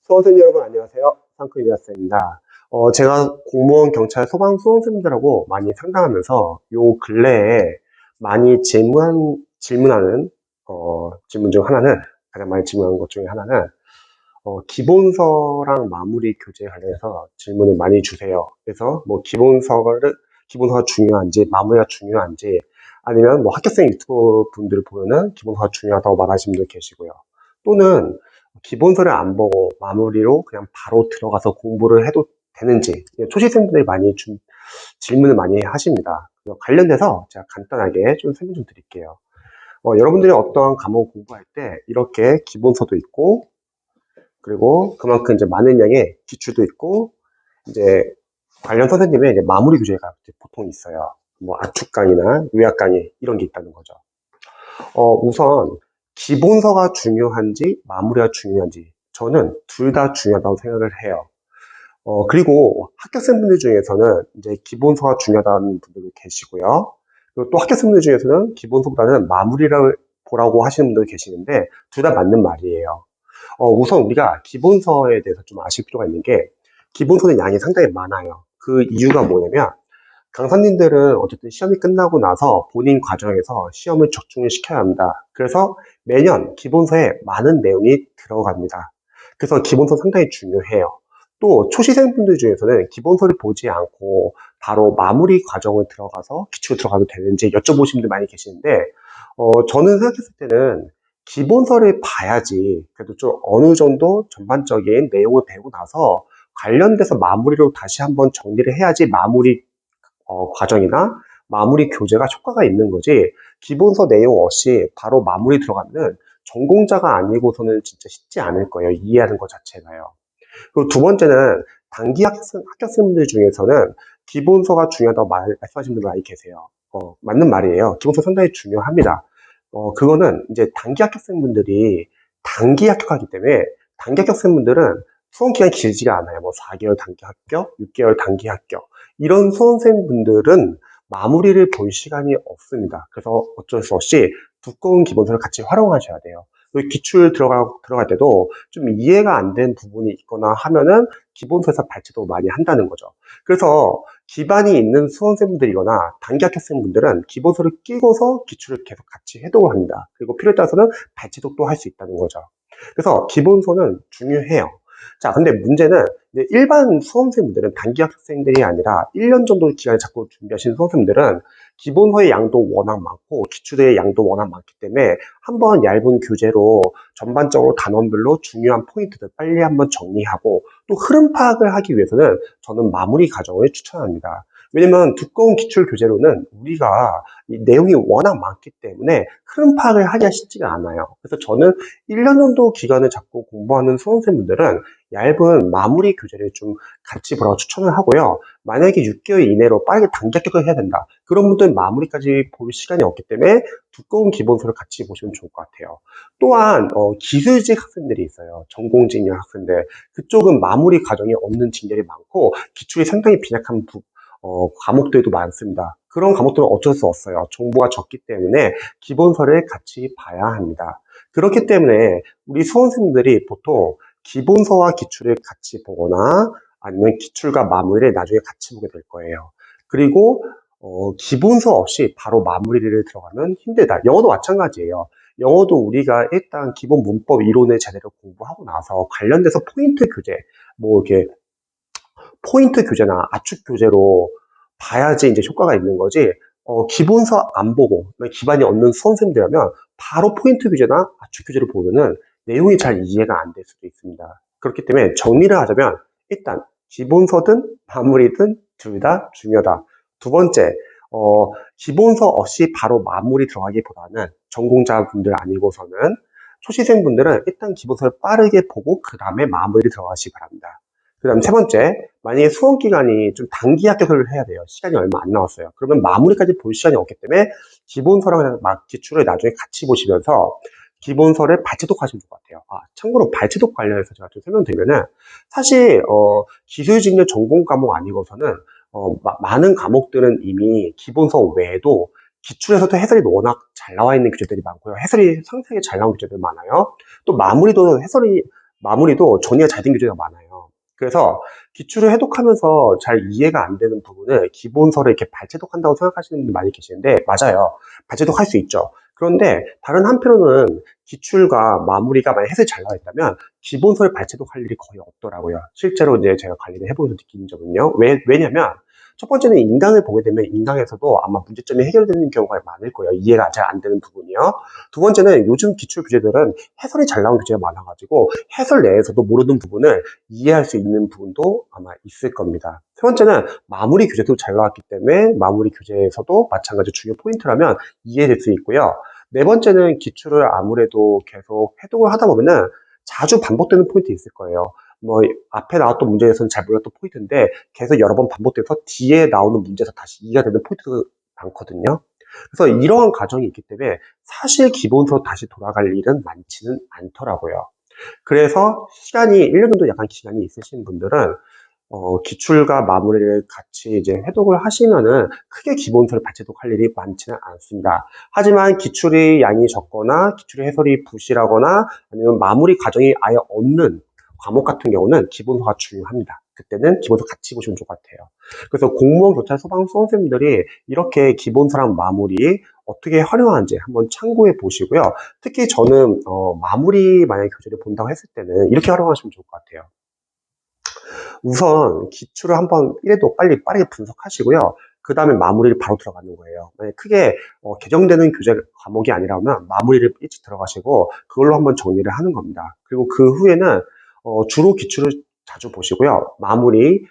수험생 여러분 안녕하세요. 상크유 학생입니다. 제가 공무원, 경찰, 소방 수험생들하고 많이 상담하면서 요 근래에 많이 질문하는 질문 중 하나는 가장 많이 질문하는 것 중에 하나는 기본서랑 마무리 교재 관련해서 질문을 많이 주세요. 그래서 뭐 기본서가 중요한지 마무리가 중요한지 아니면 뭐 학교생 유튜브 분들을 보면은 기본서가 중요하다고 말하시는 분들 계시고요. 또는 기본서를 안 보고 마무리로 그냥 바로 들어가서 공부를 해도 되는지 초시생분들이 많이 질문을 많이 하십니다. 관련돼서 제가 간단하게 좀 설명 좀 드릴게요. 여러분들이 어떠한 과목 공부할 때 이렇게 기본서도 있고 그리고 그만큼 이제 많은 양의 기출도 있고 이제 관련 선생님의 이제 마무리 교재가 보통 있어요. 뭐 압축 강의나 요약 강의 이런 게 있다는 거죠. 우선 기본서가 중요한지 마무리가 중요한지 저는 둘 다 중요하다고 생각을 해요. 그리고 학교생분들 중에서는 이제 기본서가 중요하다는 분들도 계시고요. 그리고 또 학교생분들 중에서는 기본서보다는 마무리를 보라고 하시는 분도 계시는데 둘 다 맞는 말이에요. 우선 우리가 기본서에 대해서 좀 아실 필요가 있는 게 기본서는 양이 상당히 많아요. 그 이유가 뭐냐면 강사님들은 어쨌든 시험이 끝나고 나서 본인 과정에서 시험을 적중을 시켜야 합니다. 그래서 매년 기본서에 많은 내용이 들어갑니다. 그래서 기본서 상당히 중요해요. 또 초시생분들 중에서는 기본서를 보지 않고 바로 마무리 과정을 들어가서 기출 들어가도 되는지 여쭤보시는 분들 많이 계시는데 저는 생각했을 때는 기본서를 봐야지 그래도 좀 어느 정도 전반적인 내용을 배우고 나서 관련돼서 마무리로 다시 한번 정리를 해야지 마무리 과정이나 마무리 교재가 효과가 있는 거지 기본서 내용 없이 바로 마무리 들어가면은 전공자가 아니고서는 진짜 쉽지 않을 거예요. 이해하는 것 자체가요. 그리고 두 번째는 단기 학생분들 중에서는 기본서가 중요하다고 말씀하시는 분들 많이 계세요. 맞는 말이에요. 기본서 상당히 중요합니다. 그거는 이제 단기 합격생분들이 단기 합격하기 때문에 단기 합격생분들은 수험 기간이 길지가 않아요. 뭐 4개월 단기 합격, 6개월 단기 합격. 이런 수험생분들은 마무리를 볼 시간이 없습니다. 그래서 어쩔 수 없이 두꺼운 기본서를 같이 활용하셔야 돼요. 그리고 기출 들어갈 때도 좀 이해가 안 된 부분이 있거나 하면은 기본서에서 발제도 많이 한다는 거죠. 그래서 기반이 있는 수험생분들이거나 단기 합격생분들은 기본서를 끼고서 기출을 계속 같이 해독을 합니다. 그리고 필요에 따라서는 발제독도 할 수 있다는 거죠. 그래서 기본서는 중요해요. 자, 근데 문제는 이제 일반 수험생분들은 단기 학생들이 아니라 1년 정도 기간을 잡고 준비하시는 수험생분들은 기본서의 양도 워낙 많고 기출의 양도 워낙 많기 때문에 한번 얇은 교재로 전반적으로 단원별로 중요한 포인트들 빨리 한번 정리하고 또 흐름 파악을 하기 위해서는 저는 마무리 과정을 추천합니다. 왜냐면 두꺼운 기출 교재로는 우리가 이 내용이 워낙 많기 때문에 흐름 파악을 하기가 쉽지가 않아요. 그래서 저는 1년 정도 기간을 잡고 공부하는 수험생분들은 얇은 마무리 교재를 좀 같이 보라고 추천을 하고요. 만약에 6개월 이내로 빠르게 단기 합격을 해야 된다. 그런 분들은 마무리까지 볼 시간이 없기 때문에 두꺼운 기본서를 같이 보시면 좋을 것 같아요. 또한 기술직 학생들이 있어요. 전공직인 학생들. 그쪽은 마무리 과정이 없는 직렬이 많고 기출이 상당히 빈약한 과목들도 많습니다. 그런 과목들은 어쩔 수 없어요. 정보가 적기 때문에 기본서를 같이 봐야 합니다. 그렇기 때문에 우리 수험생들이 보통 기본서와 기출을 같이 보거나 아니면 기출과 마무리를 나중에 같이 보게 될 거예요. 그리고 기본서 없이 바로 마무리를 들어가면 힘들다. 영어도 마찬가지예요. 영어도 우리가 일단 기본 문법 이론을 제대로 공부하고 나서 관련돼서 포인트 교재, 뭐 이렇게 포인트 교재나 압축 교재로 봐야지 이제 효과가 있는 거지. 기본서 안 보고 기반이 없는 수험생들이라면 바로 포인트 교재나 압축 교재를 보면은 내용이 잘 이해가 안 될 수도 있습니다. 그렇기 때문에 정리를 하자면 일단 기본서든 마무리든 둘 다 중요하다. 두 번째, 기본서 없이 바로 마무리 들어가기보다는 전공자분들 아니고서는 초시생분들은 일단 기본서를 빠르게 보고 그 다음에 마무리 들어가시기 바랍니다. 그 다음 세 번째, 만약에 수험 기간이 좀 단기 합격을 해야 돼요. 시간이 얼마 안 남았어요. 그러면 마무리까지 볼 시간이 없기 때문에 기본서랑 기출을 나중에 같이 보시면서 기본서를 발제독 하시면 좋을 것 같아요. 참고로 발제독 관련해서 제가 좀 설명드리면은 사실 기술직료 전공 과목 아니고서는 많은 과목들은 이미 기본서 외에도 기출에서도 해설이 워낙 잘 나와 있는 교재들이 많고요. 해설이 상세하게 잘 나온 교재들 많아요. 또 마무리도 해설이 마무리도 정리가 잘 된 교재가 많아요. 그래서 기출을 해독하면서 잘 이해가 안 되는 부분을 기본서를 이렇게 발췌독한다고 생각하시는 분들 많이 계시는데, 맞아요. 발췌독할 수 있죠. 그런데 다른 한편으로는 기출과 마무리가 만약 해석이 잘 나와 있다면 기본서를 발췌독할 일이 거의 없더라고요. 실제로 이제 제가 관리를 해보면서 느끼는 점은요. 왜냐면 첫 번째는 인강을 보게 되면 인강에서도 아마 문제점이 해결되는 경우가 많을 거예요. 이해가 잘 안 되는 부분이요. 두 번째는 요즘 기출 교재들은 해설이 잘 나온 교재가 많아가지고 해설 내에서도 모르는 부분을 이해할 수 있는 부분도 아마 있을 겁니다. 세 번째는 마무리 교재도 잘 나왔기 때문에 마무리 교재에서도 마찬가지 중요 포인트라면 이해될 수 있고요. 네 번째는 기출을 아무래도 계속 해독을 하다 보면은 자주 반복되는 포인트 있을 거예요. 뭐 앞에 나왔던 문제에서는 잘 몰랐던 포인트인데 계속 여러 번 반복돼서 뒤에 나오는 문제에서 다시 이해가 되는 포인트가 많거든요. 그래서 이러한 과정이 있기 때문에 사실 기본서로 다시 돌아갈 일은 많지는 않더라고요. 그래서 시간이 1년 정도 약간 기간이 있으신 분들은 기출과 마무리를 같이 이제 해독을 하시면은 크게 기본서를 발췌독할 일이 많지는 않습니다. 하지만 기출의 양이 적거나 기출의 해설이 부실하거나 아니면 마무리 과정이 아예 없는 과목 같은 경우는 기본서가 중요합니다. 그때는 기본서 같이 보시면 좋을 것 같아요. 그래서 공무원, 경찰, 소방, 수험생들이 이렇게 기본서랑 마무리 어떻게 활용하는지 한번 참고해 보시고요. 특히 저는 마무리 만약에 교재를 본다고 했을 때는 이렇게 활용하시면 좋을 것 같아요. 우선 기출을 한번 1회도 빨리 빠르게 분석하시고요. 그 다음에 마무리를 바로 들어가는 거예요. 만약 크게 개정되는 교재 과목이 아니라면 마무리를 일찍 들어가시고 그걸로 한번 정리를 하는 겁니다. 그리고 그 후에는 주로 기출을 자주 보시고요. 마무리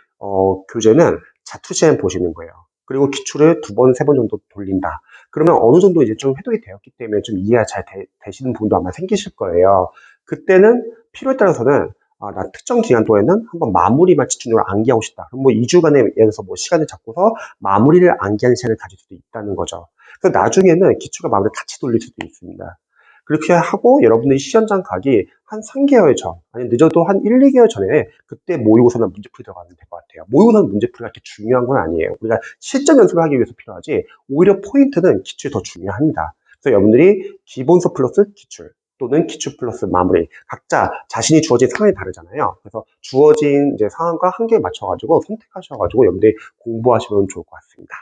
교재는 자투시간 보시는 거예요. 그리고 기출을 두 번, 세 번 정도 돌린다. 그러면 어느 정도 이제 좀 해독이 되었기 때문에 좀 이해가 잘 되시는 부분도 아마 생기실 거예요. 그때는 필요에 따라서는 나 특정 기간 동안에는 한번 마무리만 집중적으로 암기하고 싶다. 그럼 뭐 2주간에 예를 들어서 뭐 시간을 잡고서 마무리를 암기하는 시간을 가질 수도 있다는 거죠. 그래서 나중에는 기출과 마무리를 같이 돌릴 수도 있습니다. 그렇게 하고 여러분들이 시험장 가기 한 3개월 전, 아니 늦어도 한 1, 2개월 전에 그때 모의고사나 문제풀이 들어가면 될 것 같아요. 모의고사는 문제풀이가 그렇게 중요한 건 아니에요. 우리가 실전 연습을 하기 위해서 필요하지 오히려 포인트는 기출이 더 중요합니다. 그래서 여러분들이 기본서 플러스 기출 또는 기출 플러스 마무리 각자 자신이 주어진 상황이 다르잖아요. 그래서 주어진 이제 상황과 한계에 맞춰가지고 선택하셔가지고 여러분들이 공부하시면 좋을 것 같습니다.